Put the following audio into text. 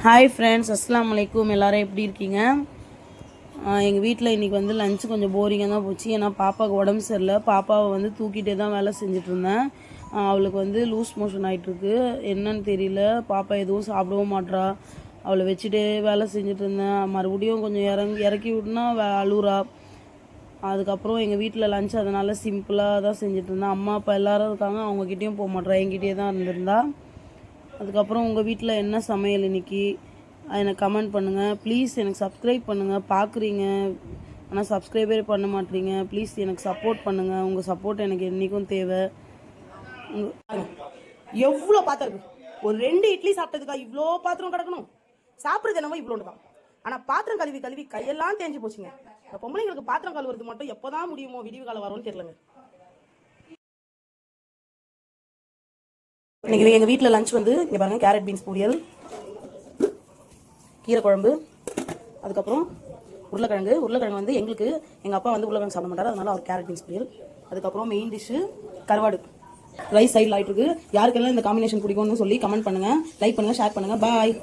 Hi friends, அஸ்ஸலாமு அலைக்கும். எல்லோரும் எப்படி இருக்கீங்க? எங்கள் வீட்டில் இன்றைக்கி வந்து லஞ்சு கொஞ்சம் போரிங்காக தான் போச்சு. ஏன்னா பாப்பாவுக்கு உடம்பு சரியில்லை. பாப்பாவை வந்து தூக்கிட்டே தான் வேலை செஞ்சிட்ருந்தேன். அவளுக்கு வந்து லூஸ் மோஷன் ஆகிட்டுருக்கு. என்னன்னு தெரியல. பாப்பா எதுவும் சாப்பிடவும் மாட்றா. அவளை வச்சுட்டே வேலை செஞ்சுட்டு இருந்தேன். மறுபடியும் கொஞ்சம் இறக்கி விட்டுனா அழுவுறா. அதுக்கப்புறம் எங்கள் வீட்டில் லஞ்ச் அதனால் சிம்பிளாக தான் செஞ்சிட்ருந்தேன். அம்மா அப்பா எல்லோரும் இருக்காங்க. அவங்கக்கிட்டேயும் போக மாட்றா, என்கிட்டயே தான் இருந்திருந்தா. அதுக்கப்புறம் உங்கள் வீட்டில் என்ன சமையல் இன்றைக்கி எனக்கு கமெண்ட் பண்ணுங்கள். ப்ளீஸ் எனக்கு சப்ஸ்கிரைப் பண்ணுங்கள். பார்க்குறீங்க, ஆனால் சப்ஸ்கிரைபே பண்ண மாட்டீங்க. ப்ளீஸ் எனக்கு சப்போர்ட் பண்ணுங்கள். உங்கள் சப்போர்ட் எனக்கு என்றைக்கும் தேவை. எவ்வளோ பாத்திரம் இருக்கு. ஒரு 2 இட்லி சாப்பிட்டதுக்கா இவ்வளோ பாத்திரம் கிடக்கணும்? சாப்பிட்றது என்னவோ இவ்வளோண்டு தான். ஆனால் பாத்திரம் கழுவி கழுவி கையெல்லாம் தேஞ்சு போச்சுங்க. இந்த பொம்பளைங்களுக்கு பாத்திரம் கழுவுறது மட்டும் எப்போதான் முடியுமோ, விடிவு காலம் வரும்னு தெரியலங்க. இன்னைக்கு எங்கள் வீட்டில் லஞ்ச் வந்து இங்கே பாருங்கள், கேரட் பீன்ஸ் பொரியல், கீரை குழம்பு, அதுக்கப்புறம் உருளைக்கிழங்கு வந்து எங்களுக்கு எங்கள் அப்பா வந்து உருளைக்கிழங்கு சாப்பிட மாட்டார், அதனால அவர் கேரட் பீன்ஸ் பொரியல். அதுக்கப்புறம் மெயின் டிஷ்ஷு கருவாடு. ரைஸ் சைடில் ஆகிட்டு இருக்கு. யாருக்கெல்லாம் இந்த காம்பினேஷன் பிடிக்கும்னு சொல்லி கமெண்ட் பண்ணுங்கள், லைக் பண்ணுங்கள், ஷேர் பண்ணுங்கள். பாய்.